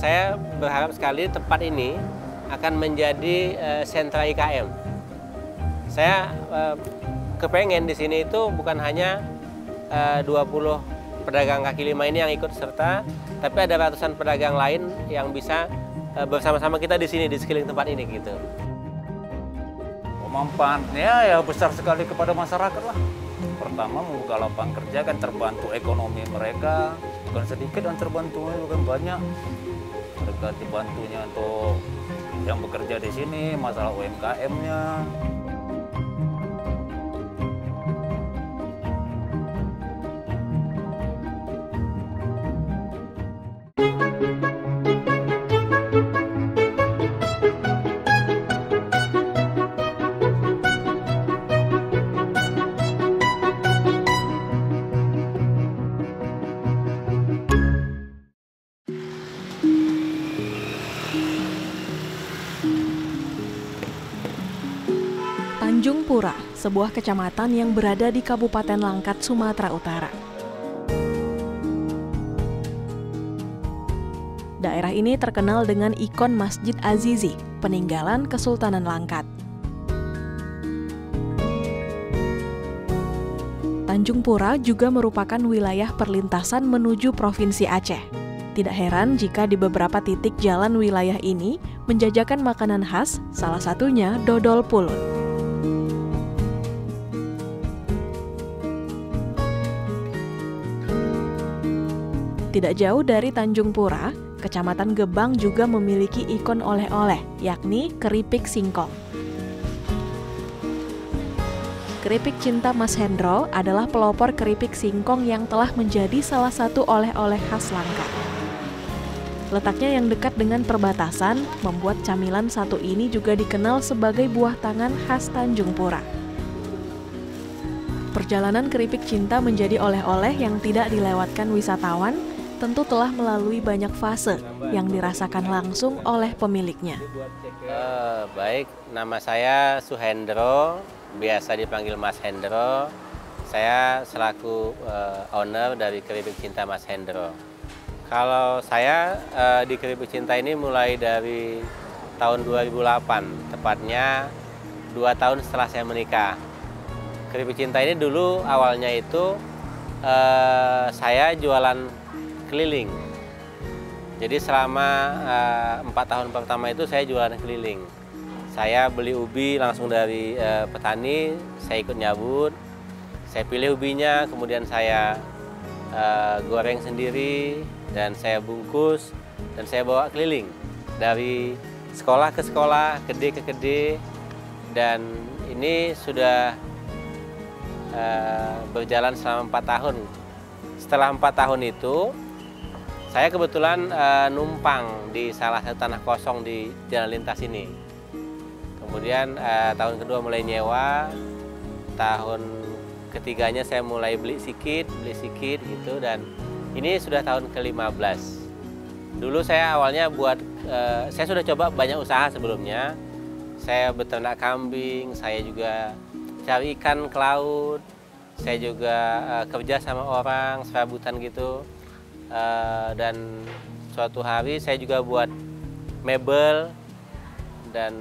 Saya berharap sekali tempat ini akan menjadi sentra IKM. Saya kepengen di sini itu bukan hanya 20 pedagang kaki lima ini yang ikut serta, tapi ada ratusan pedagang lain yang bisa bersama-sama kita di sini, di sekeliling tempat ini gitu. Manfaatnya ya besar sekali kepada masyarakat lah. Pertama, membuka lapangan kerja kan, terbantu ekonomi mereka, bukan sedikit dan terbantunya bukan banyak. Mereka dibantunya untuk yang bekerja di sini, masalah UMKM-nya. Tanjung Pura, sebuah kecamatan yang berada di Kabupaten Langkat, Sumatera Utara. Daerah ini terkenal dengan ikon Masjid Azizi, peninggalan Kesultanan Langkat. Tanjung Pura juga merupakan wilayah perlintasan menuju Provinsi Aceh. Tidak heran jika di beberapa titik jalan wilayah ini menjajakan makanan khas, salah satunya dodol pulut. Tidak jauh dari Tanjung Pura, Kecamatan Gebang juga memiliki ikon oleh-oleh, yakni keripik singkong. Keripik Cinta Mas Hendro adalah pelopor keripik singkong yang telah menjadi salah satu oleh-oleh khas Langkat. Letaknya yang dekat dengan perbatasan, membuat camilan satu ini juga dikenal sebagai buah tangan khas Tanjung Pura. Perjalanan keripik cinta menjadi oleh-oleh yang tidak dilewatkan wisatawan tentu telah melalui banyak fase yang dirasakan langsung oleh pemiliknya. Baik, nama saya Suhendro, biasa dipanggil Mas Hendro. Saya selaku owner dari Keripik Cinta Mas Hendro. Kalau saya di Keripik Cinta ini mulai dari tahun 2008, tepatnya 2 tahun setelah saya menikah. Keripik Cinta ini dulu awalnya itu saya jualan keliling. Jadi selama 4 tahun pertama itu saya jualan keliling. Saya beli ubi langsung dari petani, saya ikut nyabut, saya pilih ubinya, kemudian saya goreng sendiri, dan saya bungkus, dan saya bawa keliling. Dari sekolah ke sekolah, kede ke kede, dan ini sudah berjalan selama 4 tahun. Setelah 4 tahun itu, saya kebetulan numpang di salah satu tanah kosong di jalan lintas ini. Kemudian tahun kedua mulai nyewa, tahun ketiganya saya mulai beli sedikit gitu, dan ini sudah tahun ke-15. Dulu saya awalnya saya sudah coba banyak usaha sebelumnya. Saya beternak kambing, saya juga cari ikan ke laut, saya juga kerja sama orang, serabutan gitu. Dan suatu hari saya juga buat mebel, dan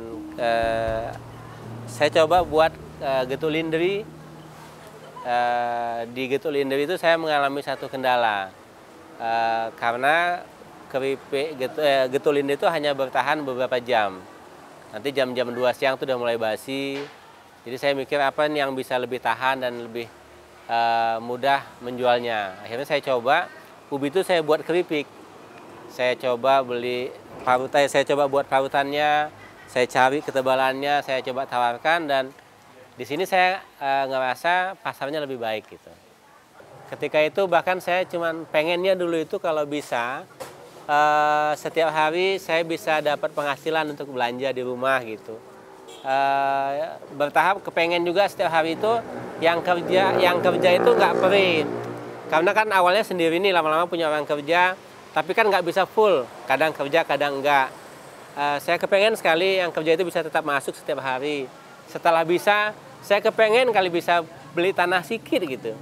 saya coba buat getuk lindri. Di getuk lindri itu saya mengalami satu kendala, karena keripik getuk lindri itu hanya bertahan beberapa jam. Nanti jam-jam 2 siang itu udah mulai basi. Jadi saya mikir apa nih yang bisa lebih tahan dan lebih mudah menjualnya. Akhirnya saya coba ubi itu saya buat keripik. Saya coba beli parutan, saya coba buat parutannya, saya cari ketebalannya, saya coba tawarkan, dan di sini saya ngerasa pasarnya lebih baik gitu. Ketika itu bahkan saya cuman pengennya dulu itu kalau bisa setiap hari saya bisa dapat penghasilan untuk belanja di rumah gitu. Bertahap kepengen juga setiap hari itu yang kerja itu nggak perit. Karena kan awalnya sendiri nih, lama-lama punya orang kerja, tapi kan nggak bisa full, kadang kerja, kadang enggak. Saya kepengen sekali yang kerja itu bisa tetap masuk setiap hari. Setelah bisa, saya kepengen kali bisa beli tanah sedikit gitu.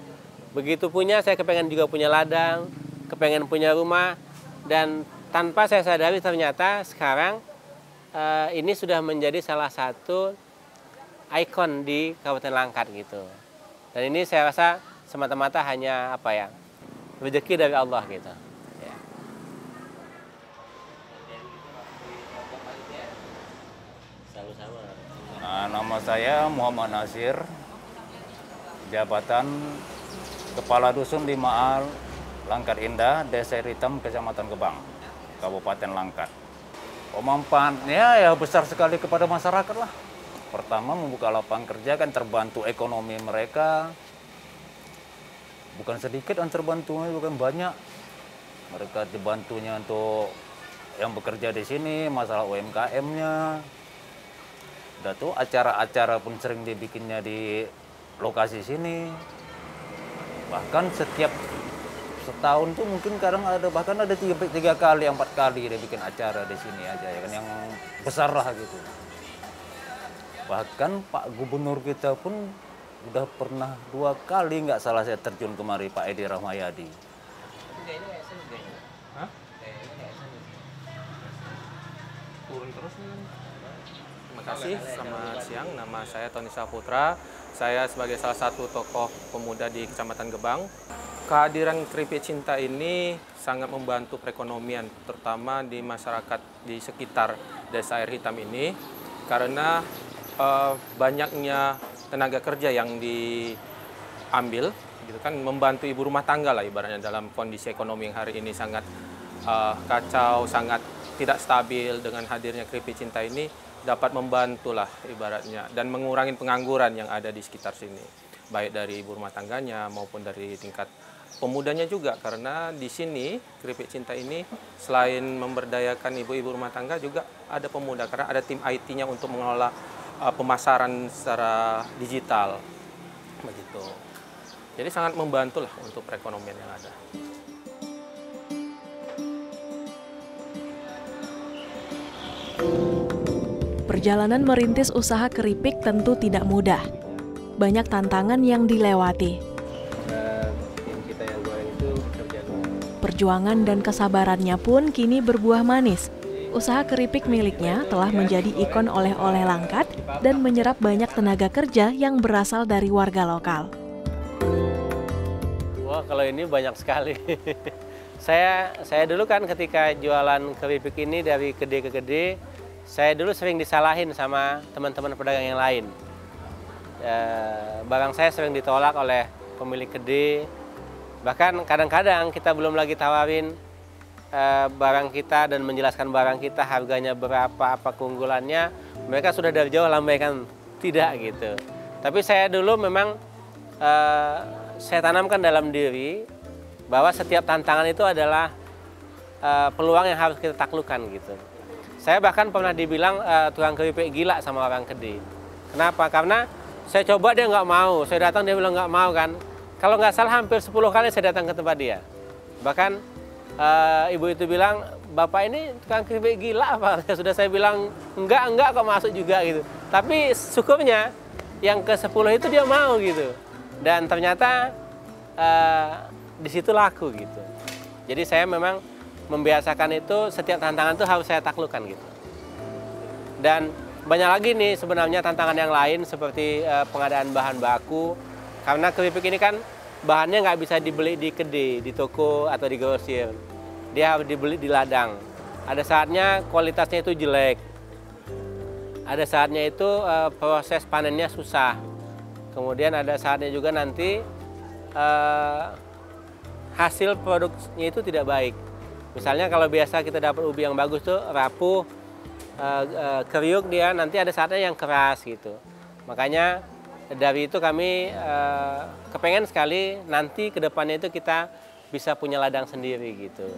Begitu punya, saya kepengen juga punya ladang, kepengen punya rumah, dan tanpa saya sadari ternyata sekarang ini sudah menjadi salah satu ikon di Kabupaten Langkat gitu. Dan ini saya rasa semata-mata hanya apa ya, rezeki dari Allah gitu. Ya. Nah, nama saya Muhammad Nasir, jabatan Kepala Dusun di Maal, Langkat Indah, Desa Air Hitam, Kecamatan Gebang, Kabupaten Langkat. Manfaatnya ya besar sekali kepada masyarakat lah. Pertama, membuka lapangan kerja kan terbantu ekonomi mereka. Bukan sedikit dan terbantunya bukan banyak. Mereka dibantunya untuk yang bekerja di sini, masalah UMKM-nya. Udah tuh acara-acara pun sering dibikinnya di lokasi sini. Bahkan setiap setahun tuh mungkin kadang ada, bahkan ada 3 kali, 4 kali dia bikin acara di sini aja ya kan, yang besar lah gitu. Bahkan Pak Gubernur kita pun udah pernah 2 kali nggak salah saya terjun kemari, Pak Edi Rahmayadi. Turun terus nih. Terima kasih, selamat siang. Nama saya Tony Saputra. Saya sebagai salah satu tokoh pemuda di Kecamatan Gebang. Kehadiran Keripik Cinta ini sangat membantu perekonomian, terutama di masyarakat di sekitar Desa Air Hitam ini, karena banyaknya tenaga kerja yang diambil, gitu kan, membantu ibu rumah tangga lah ibaratnya dalam kondisi ekonomi yang hari ini sangat kacau, sangat tidak stabil. Dengan hadirnya Keripik Cinta ini dapat membantu lah ibaratnya dan mengurangi pengangguran yang ada di sekitar sini, baik dari ibu rumah tangganya maupun dari tingkat pemudanya juga, karena di sini Keripik Cinta ini selain memberdayakan ibu-ibu rumah tangga juga ada pemuda, karena ada tim IT-nya untuk mengelola pemasaran secara digital begitu. Jadi sangat membantu lah untuk perekonomian yang ada. Perjalanan merintis usaha keripik tentu tidak mudah. Banyak tantangan yang dilewati. Perjuangan dan kesabarannya pun kini berbuah manis. Usaha keripik miliknya telah menjadi ikon oleh-oleh Langkat dan menyerap banyak tenaga kerja yang berasal dari warga lokal. Wah, kalau ini banyak sekali. Saya dulu kan ketika jualan keripik ini dari gede ke gede, saya dulu sering disalahin sama teman-teman pedagang yang lain. Barang saya sering ditolak oleh pemilik gede. Bahkan kadang-kadang kita belum lagi tawarin barang kita dan menjelaskan barang kita harganya berapa, apa keunggulannya, mereka sudah dari jauh lambaikan tidak gitu. Tapi saya dulu memang saya tanamkan dalam diri bahwa setiap tantangan itu adalah peluang yang harus kita taklukkan gitu. Saya bahkan pernah dibilang tukang keripik gila sama orang Kediri. Kenapa? Karena saya coba dia nggak mau, saya datang dia bilang nggak mau kan. Kalau nggak salah hampir 10 kali saya datang ke tempat dia. Bahkan ibu itu bilang, "Bapak ini tukang keripik gila apa?" Sudah saya bilang, enggak kok masuk juga gitu. Tapi syukurnya yang ke-10 itu dia mau gitu. Dan ternyata di situ laku gitu. Jadi saya memang membiasakan itu, setiap tantangan itu harus saya taklukkan gitu. Dan banyak lagi nih sebenarnya tantangan yang lain seperti pengadaan bahan baku. Karena keripik ini kan bahannya nggak bisa dibeli di kedai, di toko atau di grosir. Dia harus dibeli di ladang. Ada saatnya kualitasnya itu jelek. Ada saatnya itu proses panennya susah. Kemudian ada saatnya juga nanti hasil produknya itu tidak baik. Misalnya kalau biasa kita dapat ubi yang bagus tuh rapuh, kriuk dia, nanti ada saatnya yang keras gitu. Makanya dari itu kami kepengen sekali nanti ke depannya itu kita bisa punya ladang sendiri gitu.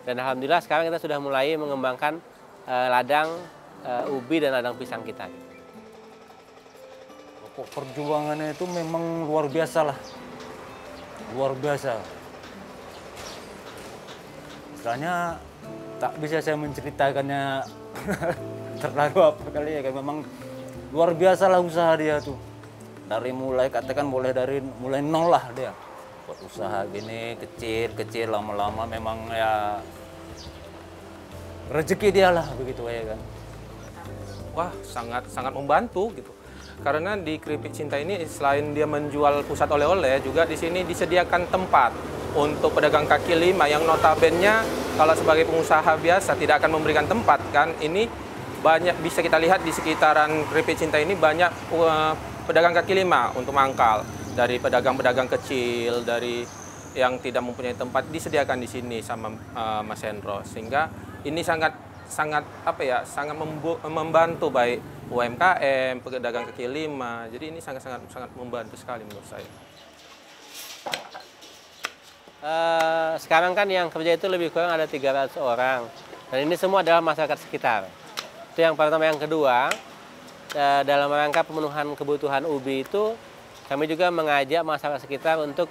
Dan alhamdulillah sekarang kita sudah mulai mengembangkan ladang ubi dan ladang pisang kita. Perjuangannya itu memang luar biasa lah. Luar biasa. Misalnya tak bisa saya menceritakannya terlalu apa kali ya, memang luar biasa lah usaha dia tuh. Dari mulai katakan mulai nol lah dia. Buat usaha gini kecil lama-lama memang ya rezeki dia lah begitu ya kan. Wah, sangat membantu gitu. Karena di Keripik Cinta ini selain dia menjual pusat oleh-oleh, juga di sini disediakan tempat untuk pedagang kaki lima yang notabene kalau sebagai pengusaha biasa tidak akan memberikan tempat kan. Ini banyak bisa kita lihat di sekitaran Keripik Cinta ini banyak pedagang kaki lima untuk mangkal. Dari pedagang-pedagang kecil, dari yang tidak mempunyai tempat disediakan di sini sama Mas Hendro, sehingga ini sangat membantu baik UMKM, pedagang kaki lima. Jadi ini sangat membantu sekali menurut saya. Sekarang kan yang kerja itu lebih kurang ada 300 orang, dan ini semua adalah masyarakat sekitar. Itu yang pertama. Yang kedua, dalam rangka pemenuhan kebutuhan ubi itu, kami juga mengajak masyarakat sekitar untuk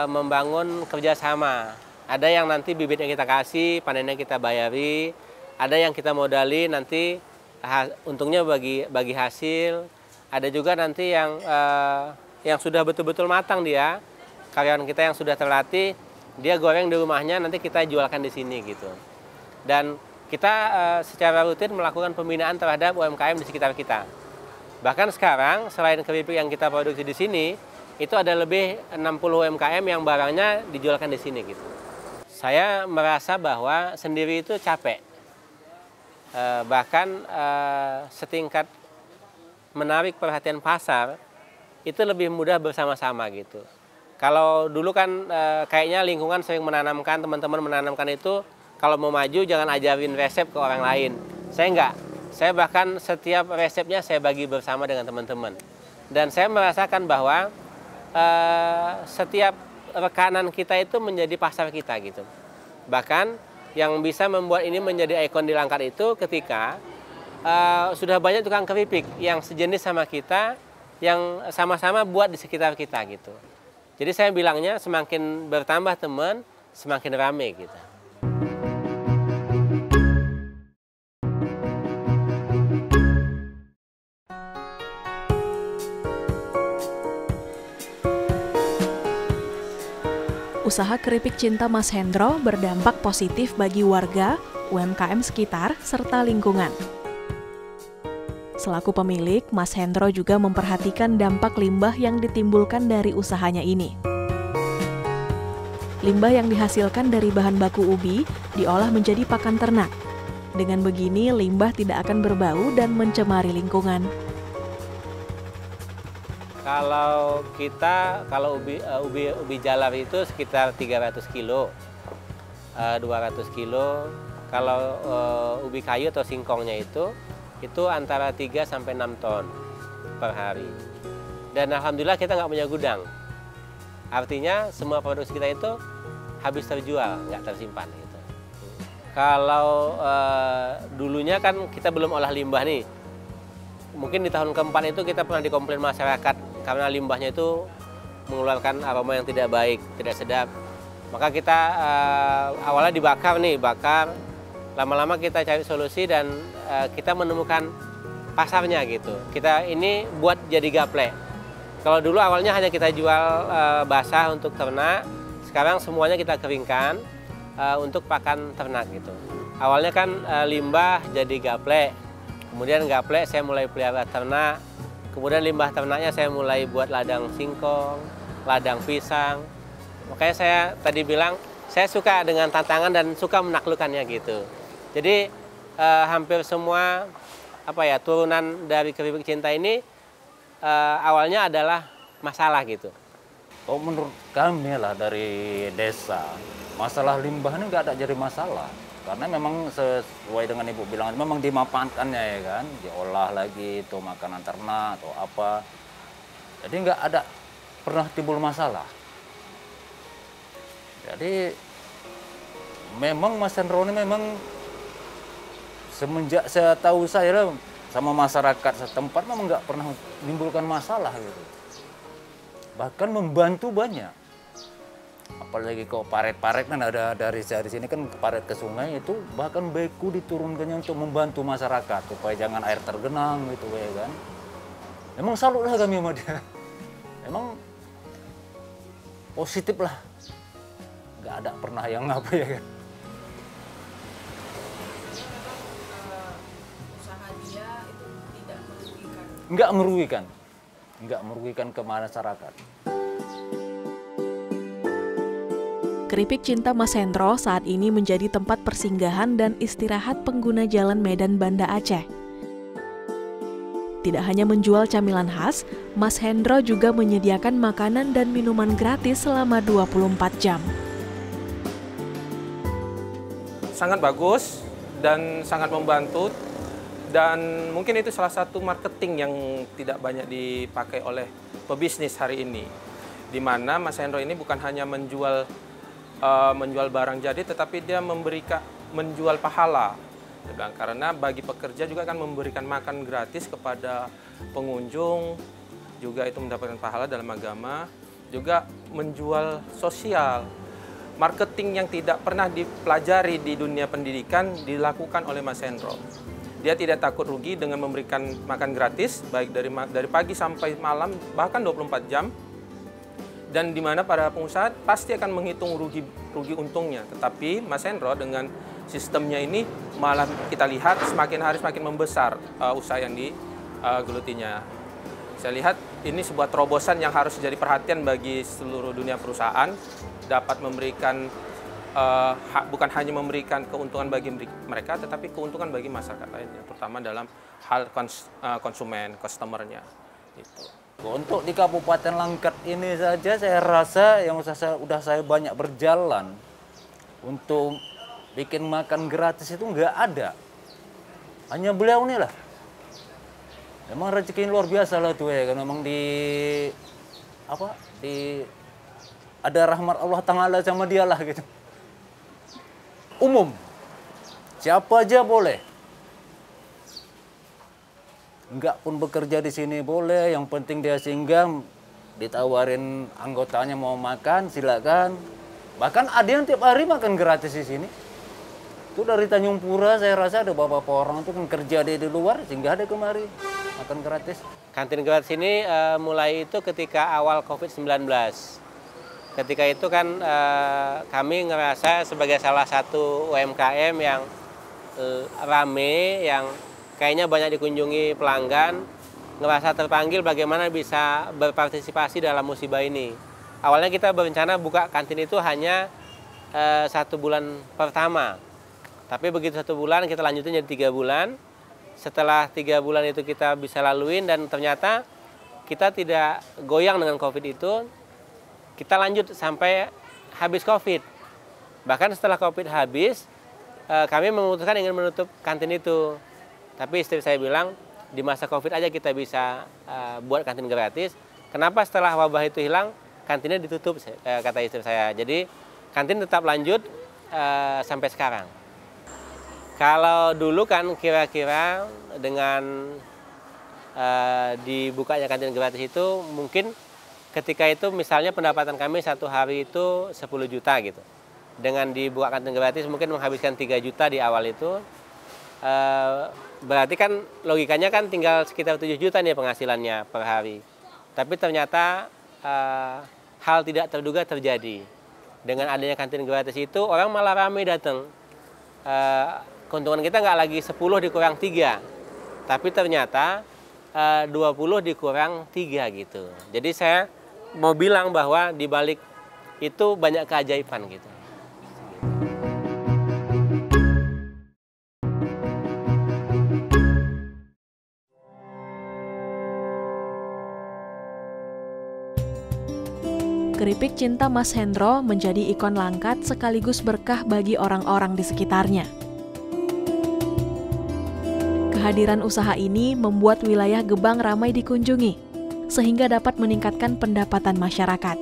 membangun kerjasama. Ada yang nanti bibitnya kita kasih, panennya kita bayari. Ada yang kita modali, nanti untungnya bagi hasil. Ada juga nanti yang sudah betul-betul matang dia, karyawan kita yang sudah terlatih, dia goreng di rumahnya, nanti kita jualkan di sini gitu. Dan kita secara rutin melakukan pembinaan terhadap UMKM di sekitar kita. Bahkan sekarang selain keripik yang kita produksi di sini, itu ada lebih 60 UMKM yang barangnya dijualkan di sini gitu. Saya merasa bahwa sendiri itu capek. Bahkan setingkat menarik perhatian pasar itu lebih mudah bersama-sama gitu. Kalau dulu kan kayaknya lingkungan sering menanamkan, teman-teman menanamkan itu kalau mau maju jangan ajarin resep ke orang lain. Saya enggak. Saya bahkan setiap resepnya saya bagi bersama dengan teman-teman. Dan saya merasakan bahwa setiap rekanan kita itu menjadi pasar kita gitu. Bahkan yang bisa membuat ini menjadi ikon di Langkat itu ketika sudah banyak tukang keripik yang sejenis sama kita, yang sama-sama buat di sekitar kita gitu. Jadi saya bilangnya semakin bertambah teman, semakin rame kita. Usaha Keripik Cinta Mas Hendro berdampak positif bagi warga, UMKM sekitar, serta lingkungan. Selaku pemilik, Mas Hendro juga memperhatikan dampak limbah yang ditimbulkan dari usahanya ini. Limbah yang dihasilkan dari bahan baku ubi diolah menjadi pakan ternak. Dengan begini, limbah tidak akan berbau dan mencemari lingkungan. Kalau ubi jalar itu sekitar 300 kilo, 200 kilo. Kalau ubi kayu atau singkongnya itu antara 3 sampai 6 ton per hari. Dan alhamdulillah kita nggak punya gudang. Artinya semua produksi kita itu habis terjual, nggak tersimpan gitu. Kalau dulunya kan kita belum olah limbah nih. Mungkin di tahun keempat itu kita pernah dikomplain masyarakat karena limbahnya itu mengeluarkan aroma yang tidak baik, tidak sedap. Maka kita awalnya dibakar nih, lama-lama kita cari solusi dan kita menemukan pasarnya gitu. Kita ini buat jadi gaplek. Kalau dulu awalnya hanya kita jual basah untuk ternak, sekarang semuanya kita keringkan untuk pakan ternak gitu. Awalnya kan limbah jadi gaplek, kemudian gaplek saya mulai pelihara ternak, kemudian limbah ternaknya saya mulai buat ladang singkong, ladang pisang. Makanya saya tadi bilang saya suka dengan tantangan dan suka menaklukkannya gitu. Jadi hampir semua turunan dari Keripik Cinta ini awalnya adalah masalah gitu. Oh, menurut kami lah dari desa, masalah limbah ini nggak ada jadi masalah. Karena memang sesuai dengan Ibu bilang, memang dimanfaatkannya ya kan, diolah lagi itu makanan ternak atau apa. Jadi nggak ada pernah timbul masalah. Jadi memang Mas Hendro ini memang semenjak saya tahu saya sama masyarakat setempat memang nggak pernah menimbulkan masalah gitu. Bahkan membantu banyak. Apalagi kok paret-paret kan ada dari sini kan paret ke sungai itu bahkan beku diturunkannya untuk membantu masyarakat supaya jangan air tergenang gitu ya kan. Emang salut lah kami sama dia. Emang positif lah. Nggak ada pernah yang apa ya kan. nggak merugikan ke masyarakat. Keripik Cinta Mas Hendro saat ini menjadi tempat persinggahan dan istirahat pengguna jalan Medan Banda Aceh. Tidak hanya menjual camilan khas, Mas Hendro juga menyediakan makanan dan minuman gratis selama 24 jam. Sangat bagus dan sangat membantu, dan mungkin itu salah satu marketing yang tidak banyak dipakai oleh pebisnis hari ini, di mana Mas Hendro ini bukan hanya menjual barang jadi, tetapi dia menjual pahala. Karena bagi pekerja juga akan memberikan makan gratis kepada pengunjung, juga itu mendapatkan pahala dalam agama, juga menjual sosial. Marketing yang tidak pernah dipelajari di dunia pendidikan dilakukan oleh Mas Hendro. Dia tidak takut rugi dengan memberikan makan gratis, baik dari pagi sampai malam, bahkan 24 jam. Dan di mana para pengusaha pasti akan menghitung rugi untungnya. Tetapi Mas Hendro dengan sistemnya ini malah kita lihat semakin hari semakin membesar usaha yang digelutinya. Saya lihat ini sebuah terobosan yang harus jadi perhatian bagi seluruh dunia perusahaan, dapat memberikan bukan hanya memberikan keuntungan bagi mereka, tetapi keuntungan bagi masyarakat lainnya, terutama dalam hal konsumen, customer-nya. Gitu. Untuk di Kabupaten Langkat ini saja saya rasa yang udah saya banyak berjalan untuk bikin makan gratis itu nggak ada. Hanya beliau nih lah. Memang rezeki luar biasa lah tuh ya, karena memang ada rahmat Allah Ta'ala sama dia lah gitu. Umum, siapa aja boleh. Enggak pun bekerja di sini boleh, yang penting dia singgah, ditawarin anggotanya mau makan, silakan. Bahkan ada yang tiap hari makan gratis di sini. Itu dari Tanjung Pura saya rasa ada beberapa orang itu kan kerja di luar, singgah ada kemari makan gratis. Kantin gratis ini mulai itu ketika awal COVID-19. Ketika itu kan kami ngerasa sebagai salah satu UMKM yang rame, yang kayaknya banyak dikunjungi pelanggan, ngerasa terpanggil bagaimana bisa berpartisipasi dalam musibah ini. Awalnya kita berencana buka kantin itu hanya 1 bulan pertama. Tapi begitu 1 bulan kita lanjutin jadi 3 bulan. Setelah 3 bulan itu kita bisa laluin dan ternyata kita tidak goyang dengan COVID itu. Kita lanjut sampai habis COVID. Bahkan setelah COVID habis, kami memutuskan ingin menutup kantin itu. Tapi istri saya bilang, di masa COVID aja kita bisa buat kantin gratis. Kenapa setelah wabah itu hilang, kantinnya ditutup, kata istri saya. Jadi kantin tetap lanjut sampai sekarang. Kalau dulu kan kira-kira dengan dibukanya kantin gratis itu, mungkin ketika itu misalnya pendapatan kami 1 hari itu 10 juta gitu. Dengan dibuka kantin gratis mungkin menghabiskan 3 juta di awal itu. Berarti kan logikanya kan tinggal sekitar 7 juta nih penghasilannya per hari. Tapi ternyata hal tidak terduga terjadi. Dengan adanya kantin gratis itu orang malah ramai datang. Keuntungan kita nggak lagi 10 dikurang 3. Tapi ternyata 20 dikurang 3 gitu. Jadi saya mau bilang bahwa di balik itu banyak keajaiban gitu. Keripik Cinta Mas Hendro menjadi ikon Langkat sekaligus berkah bagi orang-orang di sekitarnya. Kehadiran usaha ini membuat wilayah Gebang ramai dikunjungi, sehingga dapat meningkatkan pendapatan masyarakat.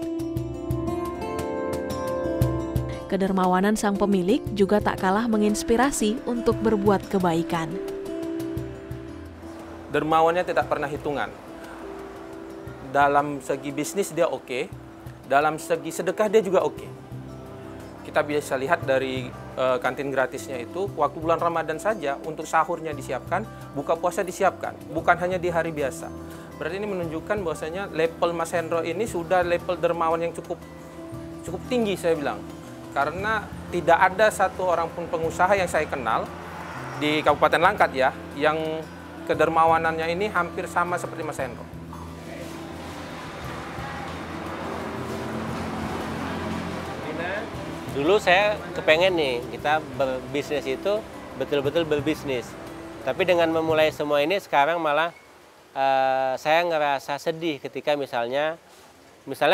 Kedermawanan sang pemilik juga tak kalah menginspirasi untuk berbuat kebaikan. Dermawannya tidak pernah hitungan. Dalam segi bisnis dia oke. Dalam segi sedekah dia juga oke. Kita bisa lihat dari kantin gratisnya itu, waktu bulan Ramadan saja untuk sahurnya disiapkan, buka puasa disiapkan, bukan hanya di hari biasa. Berarti ini menunjukkan bahwasanya level Mas Hendro ini sudah level dermawan yang cukup tinggi saya bilang. Karena tidak ada satu orang pun pengusaha yang saya kenal di Kabupaten Langkat ya, yang kedermawanannya ini hampir sama seperti Mas Hendro. Dulu saya kepengen nih, kita berbisnis itu betul-betul berbisnis. Tapi dengan memulai semua ini sekarang malah saya ngerasa sedih ketika misalnya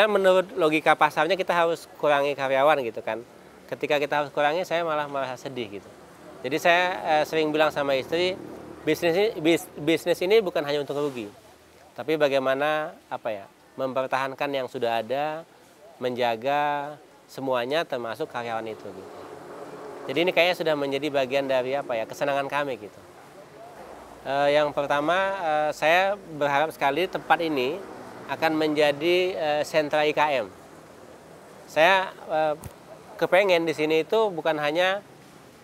menurut logika pasarnya kita harus kurangi karyawan gitu kan. Ketika kita harus kurangi, saya malah merasa sedih gitu. Jadi saya sering bilang sama istri, bisnis ini bukan hanya untuk rugi, tapi bagaimana mempertahankan yang sudah ada, menjaga semuanya termasuk karyawan itu gitu. Jadi ini kayaknya sudah menjadi bagian dari kesenangan kami gitu. Yang pertama, saya berharap sekali tempat ini akan menjadi sentra IKM. Saya kepengen di sini itu bukan hanya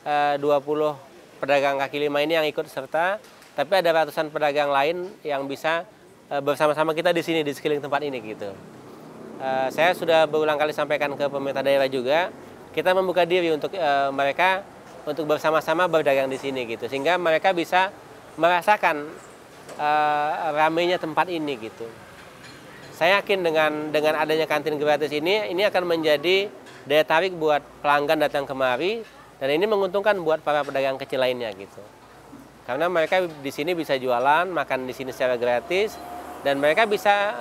20 pedagang kaki lima ini yang ikut serta, tapi ada ratusan pedagang lain yang bisa bersama-sama kita di sini di sekeliling tempat ini gitu. Saya sudah berulang kali sampaikan ke pemerintah daerah juga, kita membuka diri untuk mereka untuk bersama-sama berdagang di sini gitu, sehingga mereka bisa merasakan ramainya tempat ini gitu. Saya yakin dengan adanya kantin gratis ini akan menjadi daya tarik buat pelanggan datang kemari, dan ini menguntungkan buat para pedagang kecil lainnya gitu. Karena mereka di sini bisa jualan, makan di sini secara gratis, dan mereka bisa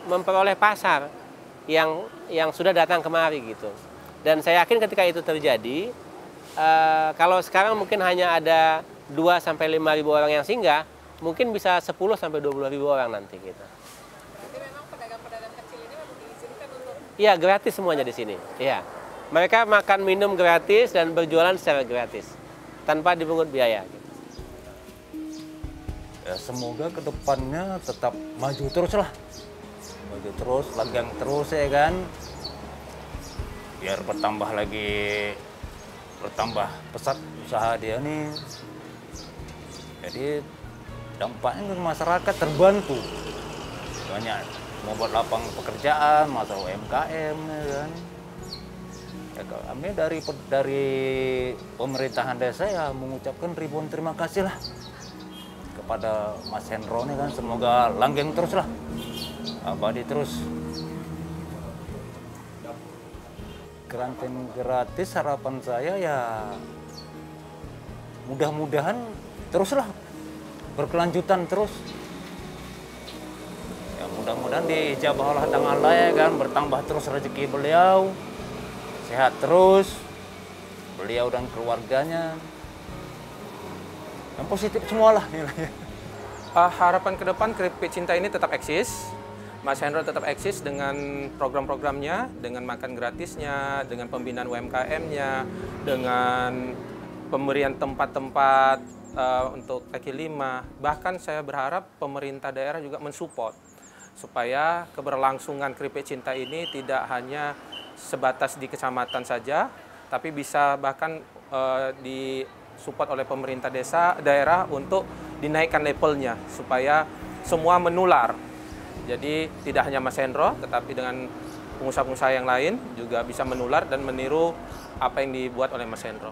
memperoleh pasar yang sudah datang kemari gitu. Dan saya yakin ketika itu terjadi, kalau sekarang mungkin hanya ada 2-5 ribu orang yang singgah, mungkin bisa 10-20 ribu orang nanti gitu. Jadi memang pedagang-pedagang kecil ini memang diizinkan untuk... Iya, gratis semuanya di sini. Iya. Mereka makan minum gratis dan berjualan secara gratis tanpa dipungut biaya. Ya, semoga kedepannya tetap maju terus lah, maju terus, langgang terus ya kan, biar bertambah pesat usaha dia nih. Jadi dampaknya ke masyarakat terbantu, banyak membuat lapangan pekerjaan, masalah UMKM ya kan. Ya, kami dari pemerintahan desa ya mengucapkan ribuan terima kasih lah kepada Mas Hendro nih kan, semoga langgeng terus lah, abadi terus. Kantin gratis harapan saya ya mudah-mudahan teruslah berkelanjutan terus. Ya mudah-mudahan diijabah oleh Allah ya kan, bertambah terus rezeki beliau, sehat terus beliau dan keluarganya, yang positif semualah nilainya. Harapan ke depan Keripik Cinta ini tetap eksis. Mas Hendro tetap eksis dengan program-programnya, dengan makan gratisnya, dengan pembinaan UMKM-nya, dengan pemberian tempat-tempat untuk kaki lima. Bahkan saya berharap pemerintah daerah juga mensupport supaya keberlangsungan Keripik Cinta ini tidak hanya sebatas di kecamatan saja, tapi bisa bahkan disupport oleh pemerintah daerah untuk dinaikkan levelnya supaya semua menular. Jadi tidak hanya Mas Hendro, tetapi dengan pengusaha-pengusaha yang lain juga bisa menular dan meniru apa yang dibuat oleh Mas Hendro.